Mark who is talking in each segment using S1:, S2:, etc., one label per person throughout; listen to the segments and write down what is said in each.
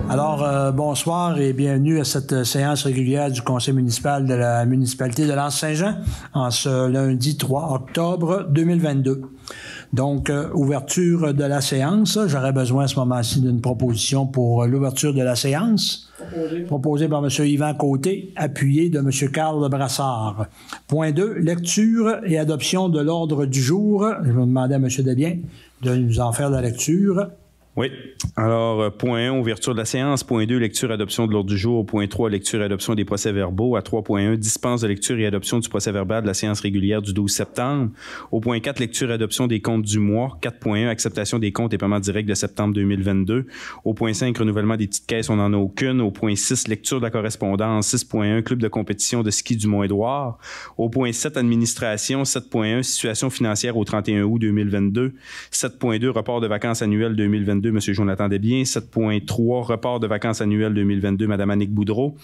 S1: Alors, bonsoir et bienvenue à cette séance régulière du Conseil municipal de la municipalité de L'Anse-Saint-Jean en ce lundi 3 octobre 2022. Donc, ouverture de la séance. J'aurais besoin à ce moment-ci d'une proposition pour l'ouverture de la séance. Proposée par M. Yvan Côté, appuyé de M. Carl Brassard. Point 2, lecture et adoption de l'ordre du jour. Je vais demander à M. Desbiens de nous en faire la lecture.
S2: Oui. Alors, point 1, ouverture de la séance. Point 2, lecture et adoption de l'ordre du jour. Point 3, lecture et adoption des procès-verbaux. À 3.1, dispense de lecture et adoption du procès-verbal de la séance régulière du 12 septembre. Au point 4, lecture et adoption des comptes du mois. 4.1, acceptation des comptes et paiements directs de septembre 2022. Au point 5, renouvellement des petites caisses, on n'en a aucune. Au point 6, lecture de la correspondance. 6.1, club de compétition de ski du Mont-Édouard. Au point 7, administration. 7.1, situation financière au 31 août 2022. 7.2, report de vacances annuelles 2022. M. Jonathan Desbiens. 7.3, report de vacances annuelles 2022, Mme Annick Boudreau.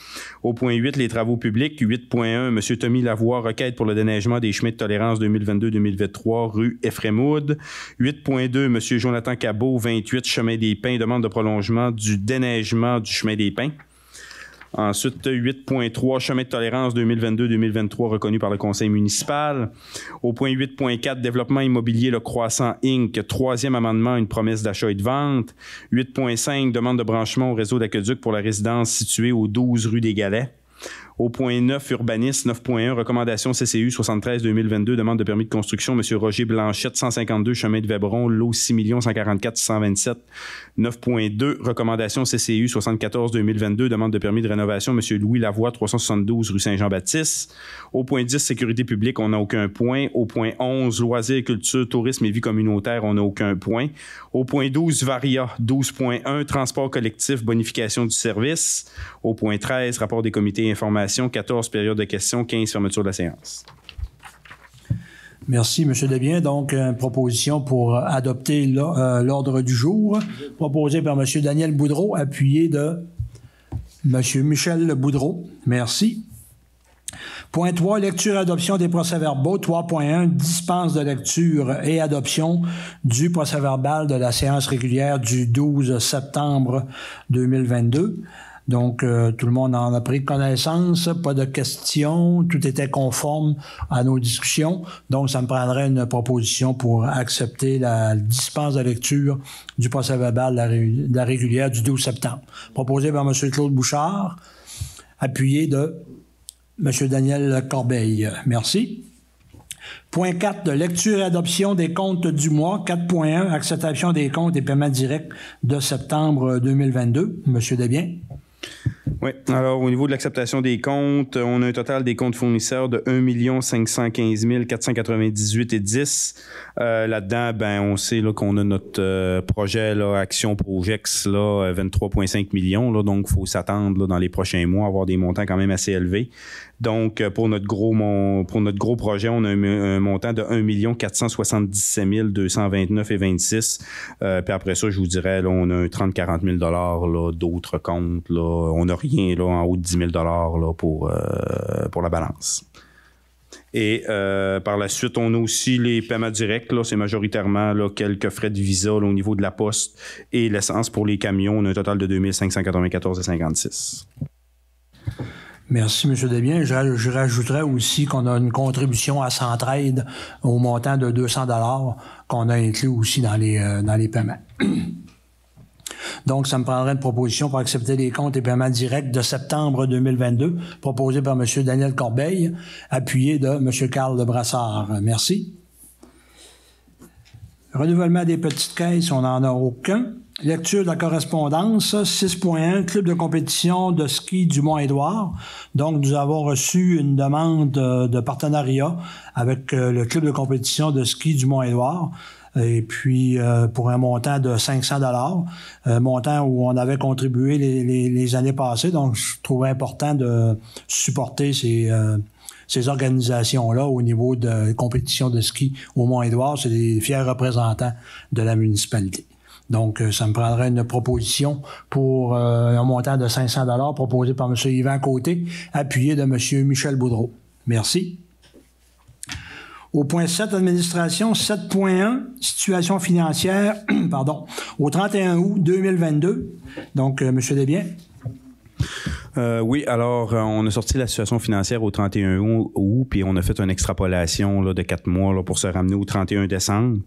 S2: Au point 8, les travaux publics. 8.1, M. Tommy Lavoie, requête pour le déneigement des chemins de tolérance 2022-2023, rue Ephraim-Wood. 8.2, M. Jonathan Cabot, 28, chemin des Pins, demande de prolongement du déneigement du chemin des Pins. Ensuite, 8.3, chemin de tolérance 2022-2023 reconnu par le conseil municipal. Au point 8.4, développement immobilier Le Croissant Inc. Troisième amendement, une promesse d'achat et de vente. 8.5, demande de branchement au réseau d'aqueduc pour la résidence située au 12 rue des Galets. Au point 9, urbanisme. 9.1, recommandation CCU 73-2022, demande de permis de construction, M. Roger Blanchette, 152, chemin de Vébron, lot 6 144 127. 9.2, recommandation CCU 74-2022, demande de permis de rénovation, M. Louis Lavoie, 372, rue Saint-Jean-Baptiste. Au point 10, sécurité publique, on n'a aucun point. Au point 11, loisirs, culture, tourisme et vie communautaire, on n'a aucun point. Au point 12, Varia. 12.1, transport collectif, bonification du service. Au point 13, rapport des comités information. 14, période de questions, 15, fermeture de la séance.
S1: Merci, M. Desbiens. Donc, une proposition pour adopter l'ordre du jour, proposé par M. Daniel Boudreau, appuyé de M. Michel Boudreau. Merci. Point 3, lecture et adoption des procès-verbaux. 3.1, dispense de lecture et adoption du procès-verbal de la séance régulière du 12 septembre 2022. Donc, tout le monde en a pris connaissance, pas de questions, tout était conforme à nos discussions. Donc, ça me prendrait une proposition pour accepter la dispense de lecture du procès-verbal de la régulière du 12 septembre. Proposé par M. Claude Bouchard, appuyé de M. Daniel Corbeil. Merci. Point 4, de lecture et adoption des comptes du mois. 4.1, acceptation des comptes et paiements directs de septembre 2022. M. Desbiens.
S2: Oui. Alors, au niveau de l'acceptation des comptes, on a un total des comptes fournisseurs de 1 515 498,10. Là-dedans, ben, on sait là, qu'on a notre projet là, Action Projex, là, 23,5 millions. Là, donc, il faut s'attendre là, dans les prochains mois à avoir des montants quand même assez élevés. Donc, pour notre gros projet, on a un montant de 1 477 229,26. Puis après ça, je vous dirais, là, on a un 30-40 000 là, d'autres comptes. Là. On n'a rien là, en haut de 10 000 là, pour la balance. Et par la suite, on a aussi les paiements directs. Là, c'est majoritairement là, quelques frais de visa là, au niveau de la poste et l'essence pour les camions. On a un total de 2 594,56.
S1: Merci, M. Desbiens. Je rajouterais aussi qu'on a une contribution à Centraide au montant de 200 $ qu'on a inclus aussi dans les paiements. Donc, ça me prendrait une proposition pour accepter les comptes et paiements directs de septembre 2022, proposé par M. Daniel Corbeil, appuyé de M. Carl Brassard. Merci. Renouvellement des petites caisses, on n'en a aucun. Lecture de la correspondance, 6.1, club de compétition de ski du Mont-Édouard. Donc, nous avons reçu une demande de partenariat avec le club de compétition de ski du Mont-Édouard. Et puis, pour un montant de 500 $, montant où on avait contribué les années passées. Donc, je trouvais important de supporter ces organisations-là au niveau de compétition de ski au Mont-Édouard. C'est des fiers représentants de la municipalité. Donc, ça me prendrait une proposition pour un montant de 500 $ proposé par M. Yvan Côté, appuyé de M. Michel Boudreau. Merci. Au point 7, administration, 7.1, situation financière, pardon, au 31 août 2022. Donc, M. Desbiens.
S2: Oui, alors on a sorti la situation financière au 31 août, puis on a fait une extrapolation là, de 4 mois là, pour se ramener au 31 décembre.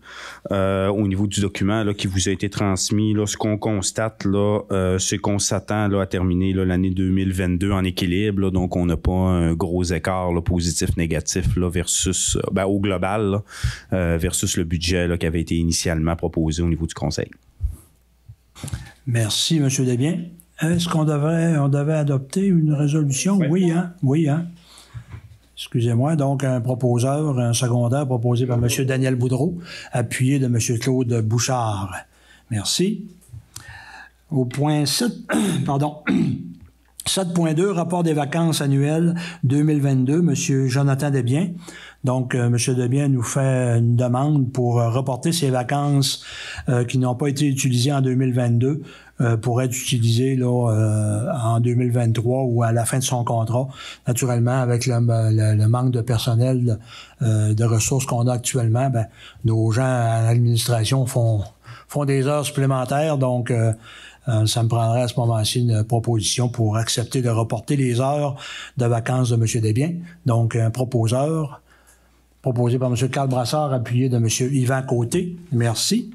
S2: Au niveau du document là, qui vous a été transmis, là, ce qu'on constate, là, c'est qu'on s'attend là, à terminer là, l'année 2022 en équilibre. Là, donc, on n'a pas un gros écart là, positif-négatif là, versus au global là, versus le budget là, qui avait été initialement proposé au niveau du Conseil.
S1: Merci, M. Desbiens. Est-ce qu'on devait adopter une résolution? Oui, hein? Oui, hein? Excusez-moi. Donc, un proposeur, un secondaire proposé par M. Daniel Boudreau, appuyé de M. Claude Bouchard. Merci. Au point 7, pardon. 7.2, rapport des vacances annuelles 2022, M. Jonathan Desbiens. Donc, M. Desbiens nous fait une demande pour reporter ces vacances qui n'ont pas été utilisées en 2022 pour être utilisées là, en 2023 ou à la fin de son contrat. Naturellement, avec le manque de personnel, de ressources qu'on a actuellement, nos gens à l'administration font des heures supplémentaires. Donc, ça me prendrait à ce moment-ci une proposition pour accepter de reporter les heures de vacances de M. Desbiens. Donc, un proposeur proposé par M. Carl Brassard, appuyé de M. Yvan Côté. Merci.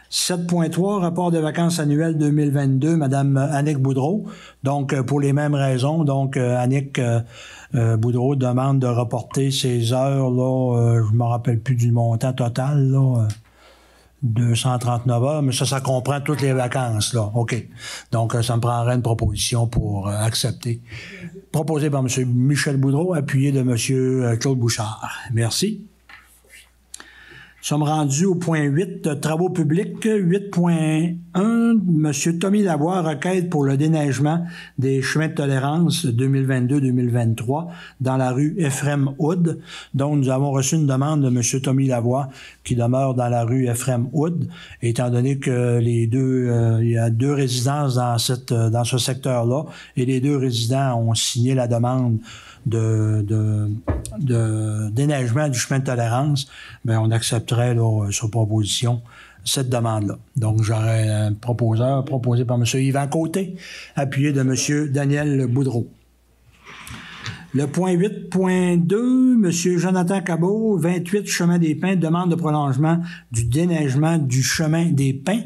S1: 7.3, rapport de vacances annuelles 2022, Mme Annick Boudreau. Donc, pour les mêmes raisons. Donc, Annick Boudreau demande de reporter ses heures, là, je ne me rappelle plus du montant total, là, 239 heures, mais ça comprend toutes les vacances, là. OK. Donc, ça me prendrait une proposition pour accepter. Proposé par M. Michel Boudreau, appuyé de M. Claude Bouchard. Merci. Nous sommes rendus au point 8, travaux publics. 8.1, M. Tommy Lavoie, requête pour le déneigement des chemins de tolérance 2022-2023 dans la rue Ephrem Hood. Donc, nous avons reçu une demande de M. Tommy Lavoie qui demeure dans la rue Ephrem Hood, étant donné que il y a 2 résidences dans ce secteur-là, et les 2 résidents ont signé la demande de déneigement du chemin de tolérance, on accepterait là, sur proposition cette demande-là. Donc, j'aurais un proposeur proposé par M. Yvan Côté, appuyé de M. Daniel Boudreau. Le point 8.2, M. Jonathan Cabot, 28 Chemin des Pins, demande de prolongement du déneigement du Chemin des Pins.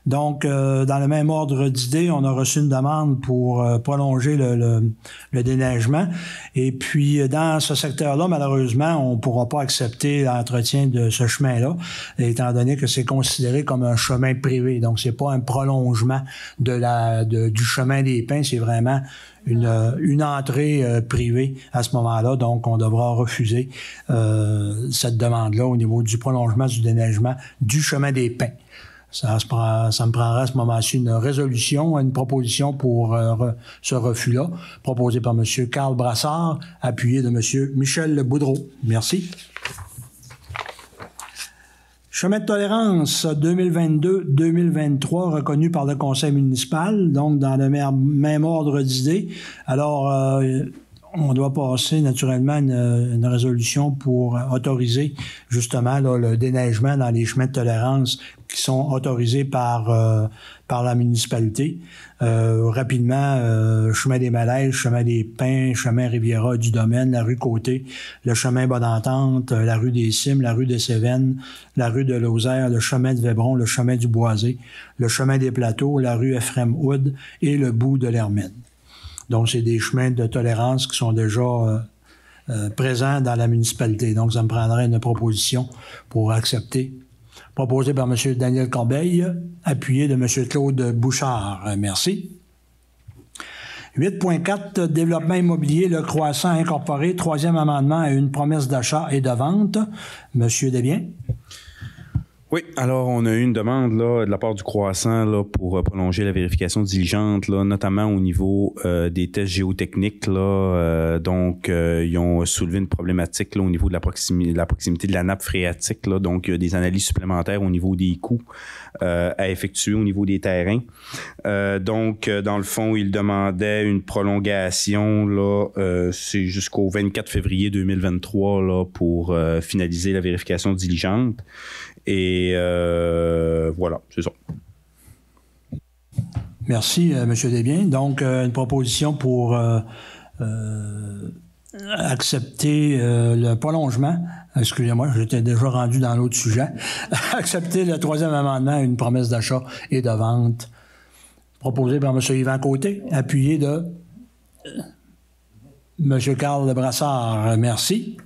S1: Donc, dans le même ordre d'idée, on a reçu une demande pour prolonger le déneigement. Et puis, dans ce secteur-là, malheureusement, on ne pourra pas accepter l'entretien de ce chemin-là, étant donné que c'est considéré comme un chemin privé. Donc, c'est pas un prolongement du chemin des Pins, c'est vraiment une entrée privée à ce moment-là. Donc, on devra refuser cette demande-là au niveau du prolongement du déneigement du chemin des Pins. Ça me prendra à ce moment-ci une résolution, une proposition pour ce refus-là, proposée par M. Carl Brassard, appuyé de M. Michel Boudreau. Merci. Chemin de tolérance 2022-2023 reconnu par le conseil municipal, donc dans le même ordre d'idées. Alors, on doit passer naturellement une résolution pour autoriser justement là, le déneigement dans les chemins de tolérance qui sont autorisés par la municipalité. Rapidement, chemin des Malaises, chemin des Pins, chemin Riviera du Domaine, la rue Côté, le chemin Bonne-Entente, la rue des Cimes, la rue des Cévennes, la rue de Lozère, le chemin de Vébron, le chemin du Boisé, le chemin des Plateaux, la rue Ephrem Hood et le bout de l'Hermine. Donc, c'est des chemins de tolérance qui sont déjà présents dans la municipalité. Donc, ça me prendrait une proposition pour accepter. Proposée par M. Daniel Corbeil, appuyé de M. Claude Bouchard. Merci. 8.4, développement immobilier, le croissant incorporé, 3e amendement à une promesse d'achat et de vente. M. Desbiens.
S2: Oui, alors on a eu une demande là, de la part du Croissant là, pour prolonger la vérification diligente, là, notamment au niveau des tests géotechniques. Là, donc, ils ont soulevé une problématique là, au niveau de la proximité de la nappe phréatique. Là, donc, il y a des analyses supplémentaires au niveau des coûts à effectuer au niveau des terrains. Donc, dans le fond, ils demandaient une prolongation, là, c'est jusqu'au 24 février 2023 là, pour finaliser la vérification diligente. Et voilà, c'est ça.
S1: Merci, M. Desbiens. Donc, une proposition pour accepter le prolongement. Excusez-moi, j'étais déjà rendu dans l'autre sujet. Accepter le 3e amendement, une promesse d'achat et de vente proposée par M. Yvan Côté, appuyé de M. Carl Brassard. Merci.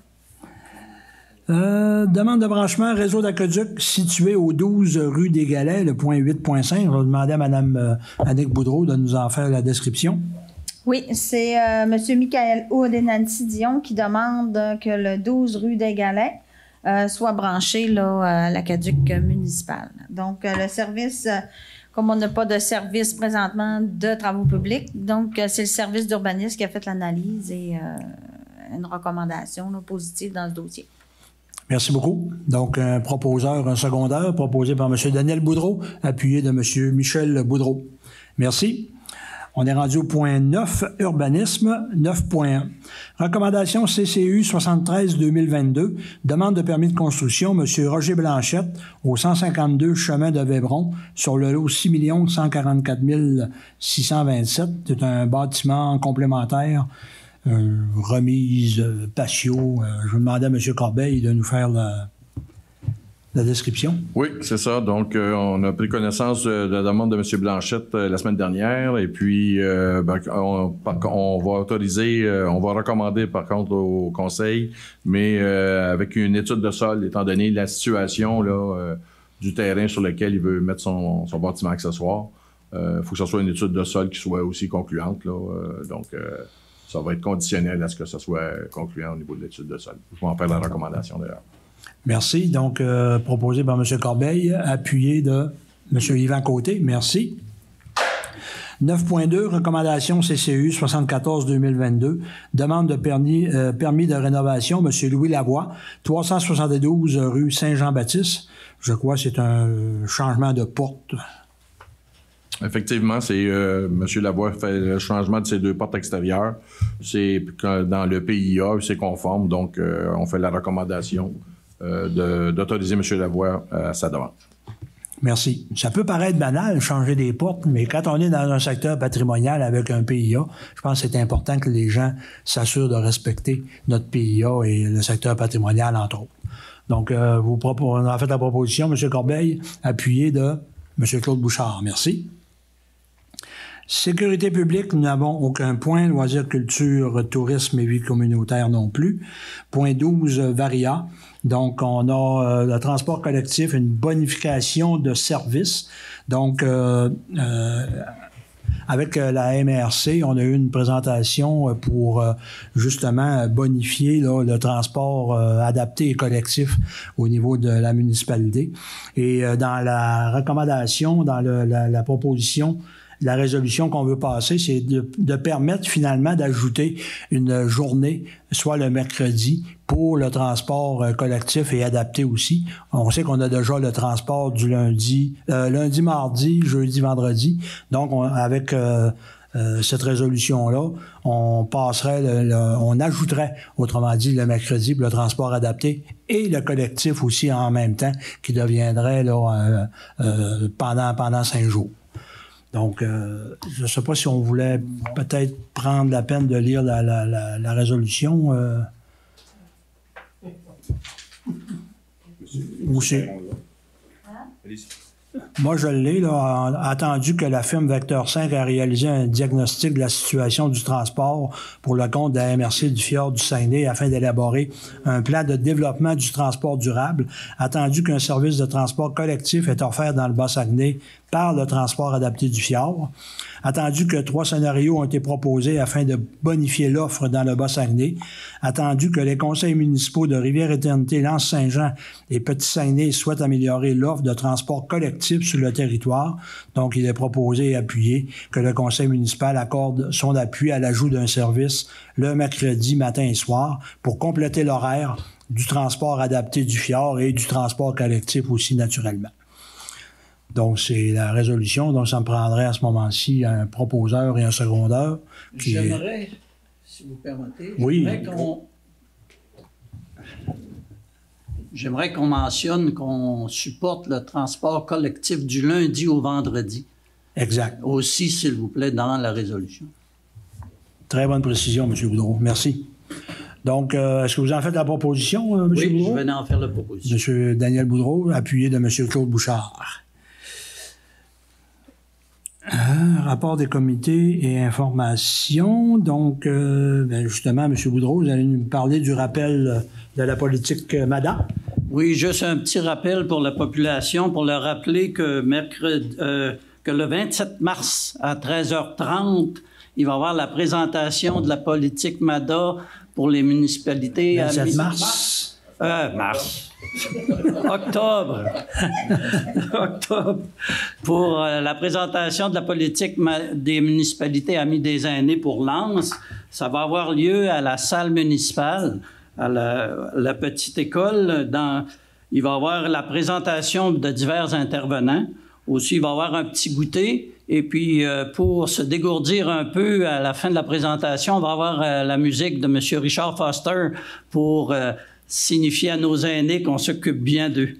S1: Demande de branchement, réseau d'aqueduc situé au 12 rue des Galets, le point 8.5. Je vais demander à Mme Annick Boudreau de nous en faire la description.
S3: Oui, c'est M. Michael Houd et Nancy Dion qui demandent que le 12 rue des Galets soit branché là, à l'aqueduc municipal. Donc, le service, comme on n'a pas de service présentement de travaux publics, donc c'est le service d'urbanisme qui a fait l'analyse et une recommandation là, positive dans ce dossier.
S1: Merci beaucoup. Donc, un proposeur, un secondaire, proposé par M. Daniel Boudreau, appuyé de M. Michel Boudreau. Merci. On est rendu au point 9, urbanisme, 9.1. Recommandation CCU 73-2022, demande de permis de construction, M. Roger Blanchette, au 152 chemin de Vébron, sur le lot 6 144 627. C'est un bâtiment complémentaire. Remise patio. Je vais demander à M. Corbeil de nous faire la description.
S4: Oui, c'est ça. Donc, on a pris connaissance de la demande de M. Blanchette la semaine dernière et puis on va autoriser, on va recommander par contre au conseil, mais avec une étude de sol, étant donné la situation là, du terrain sur lequel il veut mettre son bâtiment accessoire. Il faut que ce soit une étude de sol qui soit aussi concluante. Là, donc, ça va être conditionnel à ce que ce soit concluant au niveau de l'étude de sol. Je vais en faire la recommandation d'ailleurs.
S1: Merci. Donc, proposé par M. Corbeil, appuyé de M. Yvan Côté. Merci. 9.2, recommandation CCU 74-2022, demande de permis de rénovation, M. Louis Lavoie, 372 rue Saint-Jean-Baptiste. Je crois que c'est un changement de porte.
S4: Effectivement, c'est M. Lavoie fait le changement de ces 2 portes extérieures. C'est dans le PIA, c'est conforme, donc on fait la recommandation d'autoriser M. Lavoie à sa demande.
S1: Merci. Ça peut paraître banal, changer des portes, mais quand on est dans un secteur patrimonial avec un PIA, je pense que c'est important que les gens s'assurent de respecter notre PIA et le secteur patrimonial, entre autres. Donc, on a fait la proposition, M. Corbeil, appuyé de M. Claude Bouchard. Merci. Sécurité publique, nous n'avons aucun point. Loisirs, culture, tourisme et vie communautaire non plus. Point 12, Varia. Donc, on a le transport collectif, une bonification de services. Donc, avec la MRC, on a eu une présentation pour justement bonifier là, le transport adapté et collectif au niveau de la municipalité. Et dans la recommandation, dans la proposition, la résolution qu'on veut passer, c'est de permettre finalement d'ajouter une journée, soit le mercredi, pour le transport collectif et adapté aussi. On sait qu'on a déjà le transport du lundi, mardi, jeudi, vendredi. Donc, avec cette résolution-là, on passerait, on ajouterait, autrement dit, le mercredi pour le transport adapté et le collectif aussi en même temps, qui deviendrait là, pendant 5 jours. Donc, je ne sais pas si on voulait peut-être prendre la peine de lire la résolution. Ou c'est... Moi, je l'ai, là, attendu que la firme Vecteur 5 a réalisé un diagnostic de la situation du transport pour le compte de la MRC du Fjord du Saguenay afin d'élaborer un plan de développement du transport durable, attendu qu'un service de transport collectif est offert dans le Bas-Saguenay par le transport adapté du fjord. Attendu que 3 scénarios ont été proposés afin de bonifier l'offre dans le Bas-Saguenay. Attendu que les conseils municipaux de Rivière-Éternité, L'Anse-Saint-Jean et Petit-Saguenay souhaitent améliorer l'offre de transport collectif sur le territoire. Donc, il est proposé et appuyé que le conseil municipal accorde son appui à l'ajout d'un service le mercredi matin et soir pour compléter l'horaire du transport adapté du fjord et du transport collectif aussi naturellement. Donc, c'est la résolution. Donc, ça me prendrait à ce moment-ci un proposeur et un secondeur.
S5: J'aimerais, si vous permettez,
S1: oui.
S5: J'aimerais qu'on mentionne qu'on supporte le transport collectif du lundi au vendredi.
S1: Exact.
S5: Aussi, s'il vous plaît, dans la résolution.
S1: Très bonne précision, M. Boudreau. Merci. Donc, est-ce que vous en faites la proposition, M. Boudreau?
S5: Oui, je venais en faire la proposition.
S1: M. Daniel Boudreau, appuyé de M. Claude Bouchard. Rapport des comités et informations. Donc, justement, M. Boudreau, vous allez nous parler du rappel de la politique MADA.
S5: Oui, juste un petit rappel pour la population, pour leur rappeler que que le 27 mars à 13h30, il va y avoir la présentation de la politique MADA pour les municipalités.
S1: 27 mars?
S5: Mars. Octobre. Octobre. Pour la présentation de la politique des municipalités amies des aînés pour Lens. Ça va avoir lieu à la salle municipale, à la petite école. Il va y avoir la présentation de divers intervenants. Aussi, il va y avoir un petit goûter. Et puis, pour se dégourdir un peu à la fin de la présentation, on va avoir la musique de M. Richard Foster pour signifier à nos aînés qu'on s'occupe bien d'eux.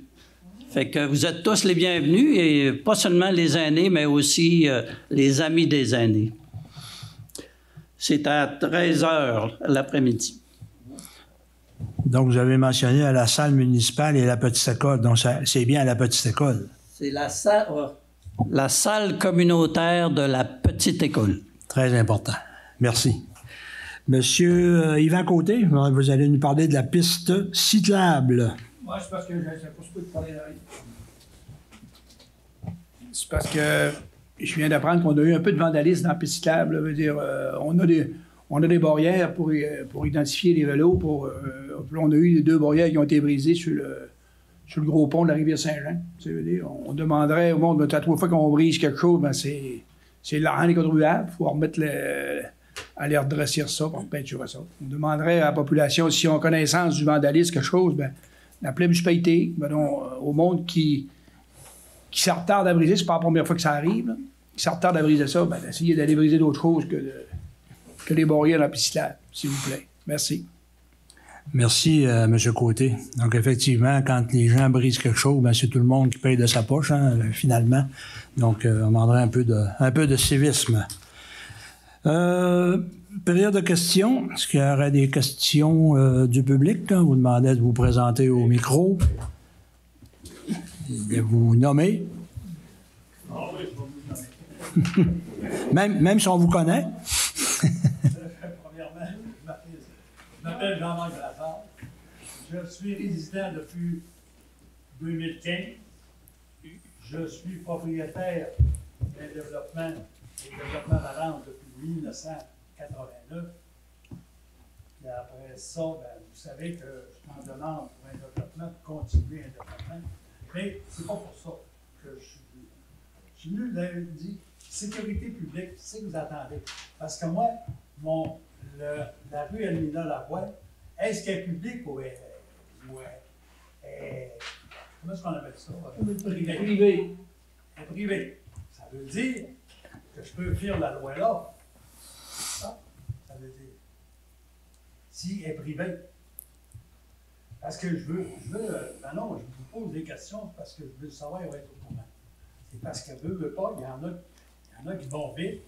S5: Fait que vous êtes tous les bienvenus, et pas seulement les aînés, mais aussi les amis des aînés. C'est à 13h l'après-midi.
S1: Donc, vous avez mentionné à la salle municipale et la petite école. Donc, c'est bien à la petite école. C'est
S5: la salle communautaire de la petite école.
S1: Très important. Merci. Monsieur Yvan Côté, vous allez nous parler de la piste cyclable.
S6: Moi, c'est parce que j'ai pas de parler là. C'est parce que je viens d'apprendre qu'on a eu un peu de vandalisme dans la piste cyclable. Veut dire, on a des barrières pour identifier les vélos. On a eu 2 barrières qui ont été brisées sur le gros pont de la rivière Saint-Jean. On demanderait au monde, à 3 fois qu'on brise quelque chose, ben c'est l'argent incontribuable. Il faut remettre aller redresser ça, pour peinturer ça. On demanderait à la population, si on a connaissance du vandalisme, quelque chose, d'appeler la municipalité, au monde qui se retarde à briser, c'est pas la première fois que ça arrive, là, qui se retarde à briser ça, d'essayer d'aller briser d'autres choses que les barrières dans la piste cyclable, s'il vous plaît. Merci.
S1: Merci, M. Côté. Donc, effectivement, quand les gens brisent quelque chose, c'est tout le monde qui paye de sa poche, finalement. Donc, on demanderait un peu de civisme. Période de questions. Est-ce qu'il y aurait des questions du public? Là? Vous demandez de vous présenter au micro. De vous nommer.
S6: Ah oui, je vais vous nommer.
S1: même si on vous connaît.
S6: Premièrement, je m'appelle Jean-Marc Brassard. Je suis résident depuis 2015. Je suis propriétaire d'un développement Valence depuis 1989. Et après ça, vous savez que je suis en demande pour un développement, de continuer un développement. Mais c'est pas pour ça que je suis venu. Je suis venu dire sécurité publique, c'est ce que vous attendez. Parce que moi, la rue Elmina-Lavoie, est-ce qu'elle est publique ou est comment est-ce qu'on appelle ça? Privée. Elle est privée. Ça veut dire que je peux faire la loi là. Ça veut dire. Si elle est privée. Parce que je veux non, je vous pose des questions parce que je veux savoir où être au courant. C'est parce qu'elle veut pas, il y en a qui vont vite.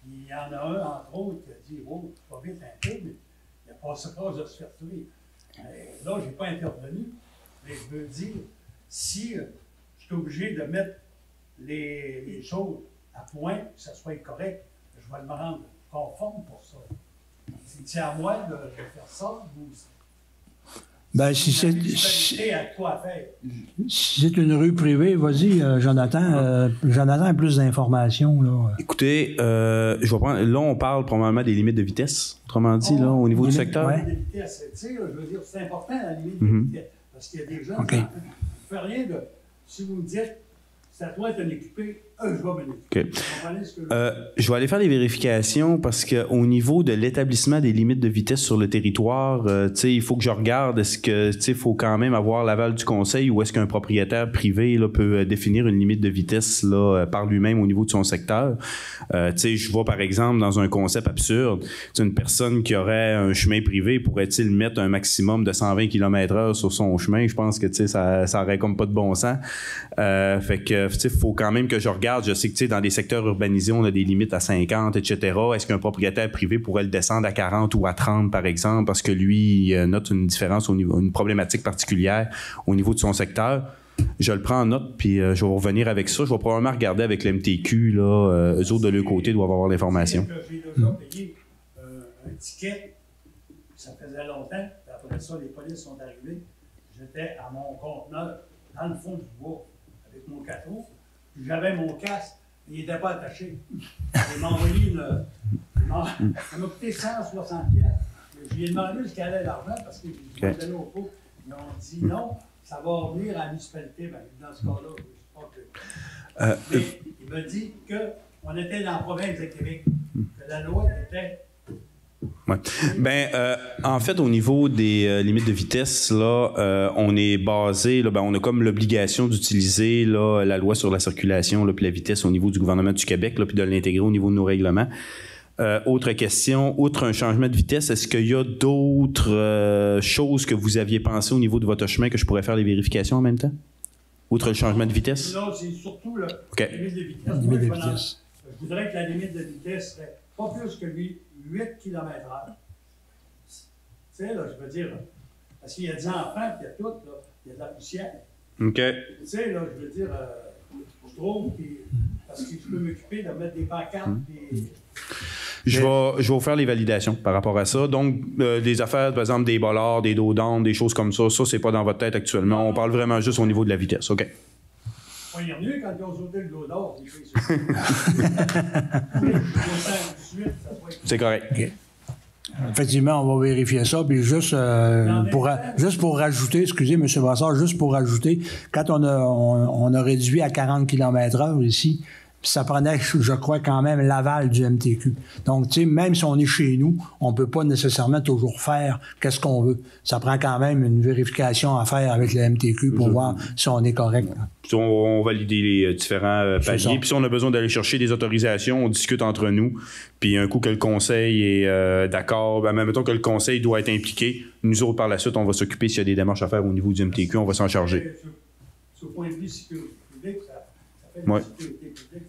S6: Il y en a un, entre autres, qui a dit oh, pas vite un peu, mais il a passé proche de se faire tuer. Là, je n'ai pas intervenu, mais je veux dire, si je suis obligé de mettre les choses à point, que ça soit correct, je vais me rendre conforme pour ça. C'est à moi de faire ça, vous aussi.
S1: Ben, si c'est une rue privée, vas-y, Jonathan. Jonathan a plus d'informations, là.
S2: Écoutez, je vais prendre. Là, on parle probablement des limites de vitesse, autrement dit, là, au niveau du secteur.
S1: Ouais.
S6: De vitesse, tu sais, je veux dire, c'est important la limite de vitesse. Parce qu'il y a des gens qui ne font rien de. Si vous me dites, c'est à toi de t'en occuper, je vais m'en occuper.
S2: Okay. Je vais aller faire les vérifications parce qu'au niveau de l'établissement des limites de vitesse sur le territoire, il faut que je regarde est-ce que il faut quand même avoir l'aval du conseil ou est-ce qu'un propriétaire privé là, peut définir une limite de vitesse là, par lui-même au niveau de son secteur. Je vois par exemple dans un concept absurde, une personne qui aurait un chemin privé pourrait-il mettre un maximum de 120 km/h sur son chemin? Je pense que ça aurait comme pas de bon sens. Fait que faut quand même que je regarde. Je sais que dans des secteurs urbanisés, on a des limites à 50, etc. Est-ce qu'un propriétaire privé pourrait le descendre à 40 ou à 30, par exemple, parce que lui note une différence au niveau, une problématique particulière au niveau de son secteur? Je le prends en note, puis je vais revenir avec ça. Je vais probablement regarder avec l'MTQ, là, eux autres de leur côté doivent avoir l'information.
S6: J'ai déjà payé un ticket, ça faisait longtemps, puis après ça, les polices sont arrivés. J'étais à mon conteneur, dans le fond du bois, avec mon cateau. J'avais mon casque, il n'était pas attaché. Il m'a envoyé ça m'a coûté 160 pièces. Je lui ai demandé jusqu'à allait l'argent parce que je lui ai donné au pot. Ils ont dit non, ça va revenir à la municipalité. Ben, dans ce cas-là, je ne sais pas que. Mais il m'a dit qu'on était dans la province de Québec, que la loi était.
S2: Ouais. En fait, au niveau des limites de vitesse, là, on est basé, là, on a comme l'obligation d'utiliser là, la loi sur la circulation puis la vitesse au niveau du gouvernement du Québec, là, puis de l'intégrer au niveau de nos règlements. Autre question, outre un changement de vitesse, est-ce qu'il y a d'autres choses que vous aviez pensé au niveau de votre chemin que je pourrais faire les vérifications en même temps? Outre le changement de vitesse?
S6: Non, c'est surtout la limite de vitesse.
S1: Limite de vitesse.
S6: Je voudrais que la limite de vitesse serait pas plus que 8 km/h. Tu sais, là, je veux dire, parce qu'il y a des enfants, il y a tout, là, il y a de la poussière.
S2: OK.
S6: Tu sais, là, je veux dire, je trouve, parce que je peux m'occuper de mettre des pancartes, puis...
S2: Je vais vous faire les validations par rapport à ça. Donc, des affaires, par exemple, des bollards, des dos d'âne, des choses comme ça, c'est pas dans votre tête actuellement. On parle vraiment juste au niveau de la vitesse. OK.
S6: On est revenu quand ils ont sauté le dos d'or.
S2: C'est correct.
S1: Okay. Effectivement, on va vérifier ça. Puis juste pour rajouter, excusez, M. Brassard, juste pour rajouter, quand on a réduit à 40 km/h ici, ça prenait, je crois, quand même l'aval du MTQ. Donc, tu sais, même si on est chez nous, on ne peut pas nécessairement toujours faire qu'est-ce qu'on veut. Ça prend quand même une vérification à faire avec le MTQ pour voir si on est correct.
S2: On valide les différents paliers. Puis si on a besoin d'aller chercher des autorisations, on discute entre nous. Puis un coup que le conseil est d'accord, mettons que le conseil doit être impliqué, nous autres, par la suite, on va s'occuper s'il y a des démarches à faire au niveau du MTQ, on va s'en charger.
S6: Sur le point de vue sécurité publique, ça fait de
S2: la
S6: sécurité publique.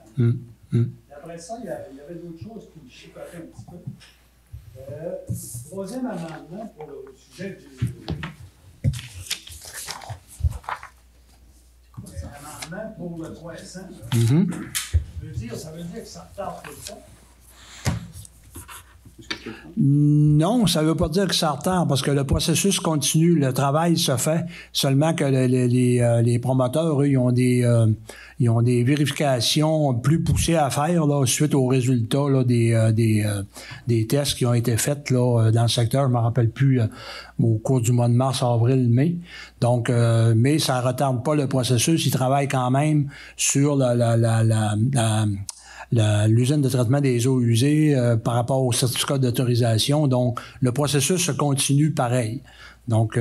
S6: Après ça, il y avait d'autres choses qui me chicotaient un petit peu. Troisième amendement pour le sujet du... C'est un amendement pour le 300. Ça veut dire que ça retarde tout le temps.
S1: Non, ça ne veut pas dire que ça retarde parce que le processus continue, le travail se fait, seulement que les promoteurs, eux, ils ont des vérifications plus poussées à faire là, suite aux résultats là, des tests qui ont été faits là, dans le secteur, je ne me rappelle plus, au cours du mois de mars, avril, mai. Donc, mais ça ne retarde pas le processus, ils travaillent quand même sur l'usine de traitement des eaux usées par rapport au certificat d'autorisation. Donc, le processus se continue pareil. Donc,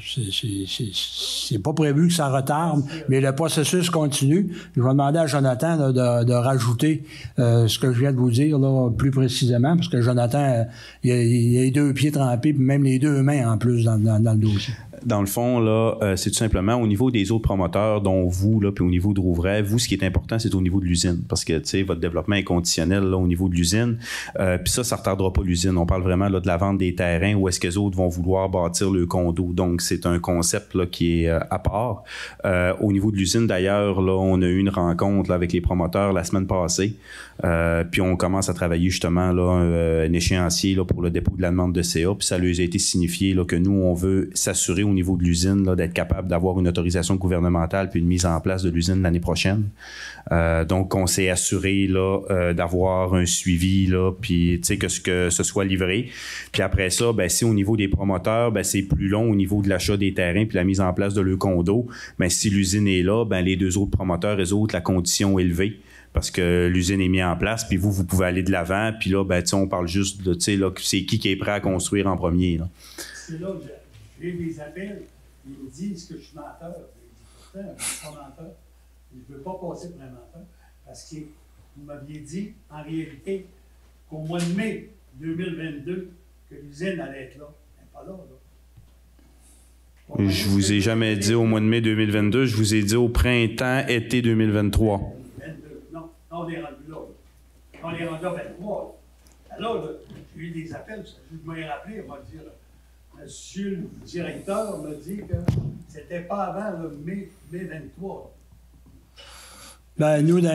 S1: c'est pas prévu que ça retarde, mais le processus continue. Je vais demander à Jonathan là, de rajouter ce que je viens de vous dire là, plus précisément, parce que Jonathan, il a les deux pieds trempés, puis même les deux mains en plus dans le dossier.
S2: Dans le fond, là, c'est tout simplement au niveau des autres promoteurs, dont vous, là, puis au niveau de Rouvray, vous, ce qui est important, c'est au niveau de l'usine. Parce que, tu sais, votre développement est conditionnel, là, au niveau de l'usine. Puis ça ne retardera pas l'usine. On parle vraiment, là, de la vente des terrains où est-ce que les autres vont vouloir bâtir le condo. Donc, c'est un concept là, qui est à part. Au niveau de l'usine, d'ailleurs, là, on a eu une rencontre là, avec les promoteurs la semaine passée. Puis on commence à travailler justement là, un échéancier là, pour le dépôt de la demande de CA. Puis ça lui a été signifié là, que nous, on veut s'assurer au niveau de l'usine là, d'être capable d'avoir une autorisation gouvernementale puis une mise en place de l'usine l'année prochaine. Donc, on s'est assuré là, d'avoir un suivi, là, puis que ce soit livré. Puis après ça, ben, si au niveau des promoteurs, ben, c'est plus long au niveau de l'achat des terrains puis la mise en place de leur condo, ben, si l'usine est là, ben, les deux autres promoteurs, eux autres, la condition élevée parce que l'usine est mise en place, puis vous pouvez aller de l'avant, puis là, ben, on parle juste de, là, c'est qui est prêt à construire en premier. Là.
S1: C'est là que j'ai des appels, ils me disent que je suis menteur. Je ne suis pas menteur. Je ne veux pas passer pour un menteur, parce que vous m'aviez dit, en réalité, qu'au mois de mai 2022, que l'usine allait être là. Elle n'est pas là, là.
S2: Je vous ai jamais dit au mois de mai 2022, je vous ai dit au printemps-été 2023.
S1: Non, on est rendu là. On est rendu à 23. Alors, là, j'ai eu des appels, je m'ai rappelé, on m'a dit, monsieur le directeur m'a dit que c'était pas avant le mai 23. Ben, nous, dans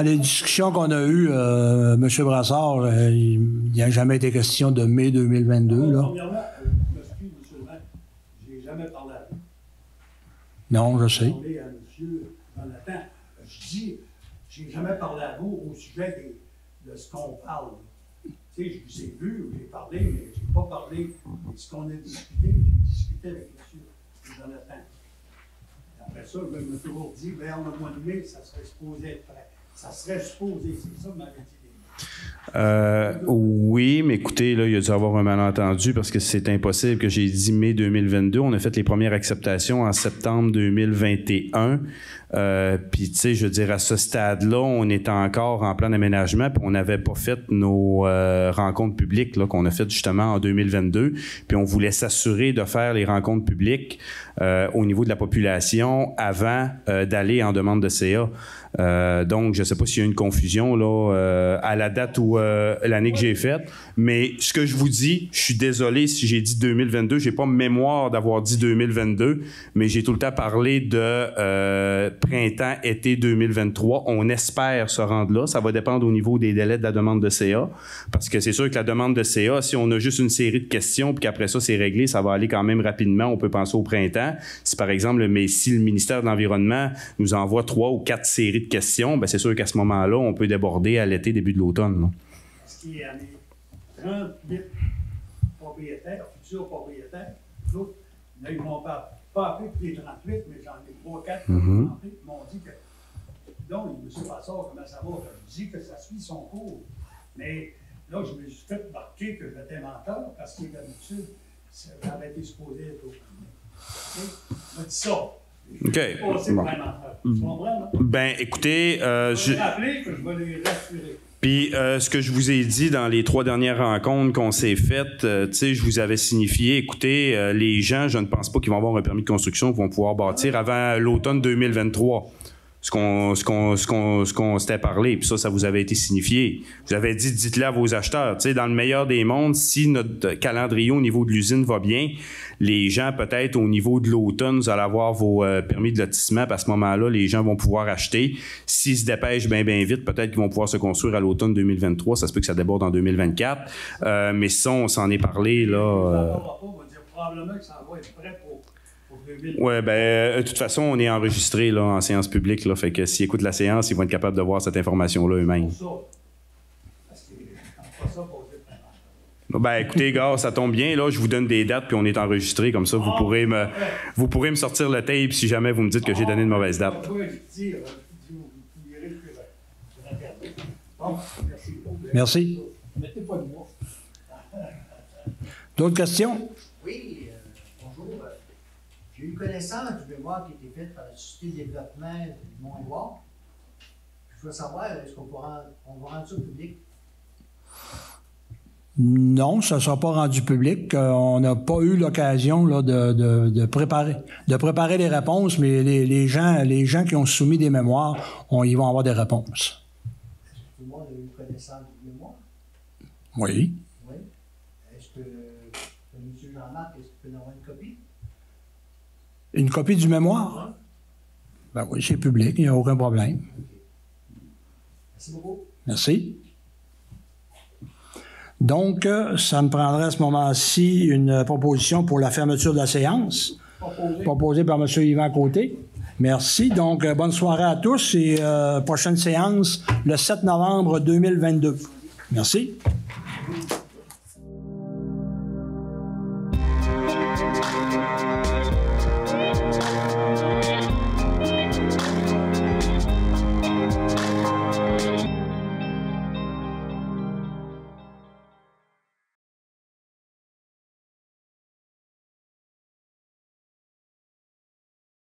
S1: les discussions qu'on a eues, M. Brassard, il n'y a jamais été question de mai 2022. Là. Premièrement, je m'excuse, M. le maire, je n'ai jamais parlé à vous. Non, je sais. Parlé à M. Jonathan. Je dis, je n'ai jamais parlé à vous au sujet de ce qu'on parle. Tu sais, je vous ai vu, j'ai parlé, mais je n'ai pas parlé de ce qu'on a discuté. J'ai discuté avec M. Jonathan. Après ça, je me suis toujours dit, vers le mois de mai, ça serait supposé être prêt. Ça serait supposé, c'est ça, m'avait dit.
S2: Oui, mais écoutez, là, il y a dû avoir un malentendu parce que c'est impossible que j'ai dit mai 2022. On a fait les premières acceptations en septembre 2021. Puis, tu sais, je veux dire, à ce stade-là, on était encore en plan d'aménagement, puis on n'avait pas fait nos rencontres publiques là, qu'on a faites justement en 2022. Puis, on voulait s'assurer de faire les rencontres publiques au niveau de la population avant d'aller en demande de CA. Donc, je ne sais pas s'il y a une confusion là, à la date où l'année que j'ai faite, mais ce que je vous dis, je suis désolé si j'ai dit 2022, j'ai pas mémoire d'avoir dit 2022, mais j'ai tout le temps parlé de printemps-été 2023. On espère se rendre là. Ça va dépendre au niveau des délais de la demande de CA, parce que c'est sûr que la demande de CA, si on a juste une série de questions, puis qu'après ça, c'est réglé, ça va aller quand même rapidement. On peut penser au printemps. Si, par exemple, mais si le ministère de l'Environnement nous envoie 3 ou 4 séries de questions, bien, c'est sûr qu'à ce moment-là, on peut déborder à l'été, début de l'automne.
S1: Est-ce qu'il y a 38 propriétaires, futurs propriétaires, d'autres, là, ils ne m'ont pas appelé tous les 38, mais j'en ai 3-4 qui m'ont dit que, donc, M. Brassard, comment ça va? Je dis que ça suit son cours. Mais là, je me suis fait marquer que j'étais menteur parce que d'habitude, ça avait été supposé être au premier. On m'a dit ça.
S2: OK. Ben, écoutez,
S1: je vais rappeler que je vais les rassurer.
S2: Puis, ce que je vous ai dit dans les 3 dernières rencontres qu'on s'est faites, tu sais, je vous avais signifié, écoutez, les gens, je ne pense pas qu'ils vont avoir un permis de construction, qu'ils vont pouvoir bâtir avant l'automne 2023. Ce qu'on s'était parlé, puis ça vous avait été signifié. Vous avez dit, dites-le à vos acheteurs. Tu sais, dans le meilleur des mondes, si notre calendrier au niveau de l'usine va bien, les gens, peut-être au niveau de l'automne, vous allez avoir vos permis de lotissement, puis à ce moment-là, les gens vont pouvoir acheter. S'ils se dépêchent bien vite, peut-être qu'ils vont pouvoir se construire à l'automne 2023. Ça se peut que ça déborde en 2024. Mais ça, on s'en est parlé, là.
S1: On va dire probablement que ça va être prêt pour...
S2: Oui, bien, de toute façon, on est enregistré là, en séance publique. Là, fait que s'ils écoutent la séance, ils vont être capables de voir cette information-là eux-mêmes. Ben, écoutez, gars, ça tombe bien. Là, je vous donne des dates, puis on est enregistré. Comme ça, vous pourrez me sortir le tape si jamais vous me dites que j'ai donné une mauvaise date. Merci. D'autres questions?
S7: Oui. J'ai eu connaissance du mémoire qui a été fait par la Société de développement du Mont-Édouard. Je veux savoir, est-ce qu'on va rendre ça public?
S1: Non, ça ne sera pas rendu public. On n'a pas eu l'occasion là, de préparer les réponses, mais les gens qui ont soumis des mémoires, ils vont avoir des réponses.
S7: Est-ce que tout le monde a eu connaissance du mémoire?
S1: Oui.
S7: Oui. Est-ce que M. Jean-Marc, est-ce qu'il peut en avoir une copie?
S1: Une copie du mémoire? Ben oui, c'est public, il n'y a aucun problème.
S7: Merci beaucoup.
S1: Merci. Donc, ça me prendrait à ce moment-ci une proposition pour la fermeture de la séance. Proposée par M. Yvan Côté. Merci. Donc, bonne soirée à tous et prochaine séance le 7 novembre 2022. Merci.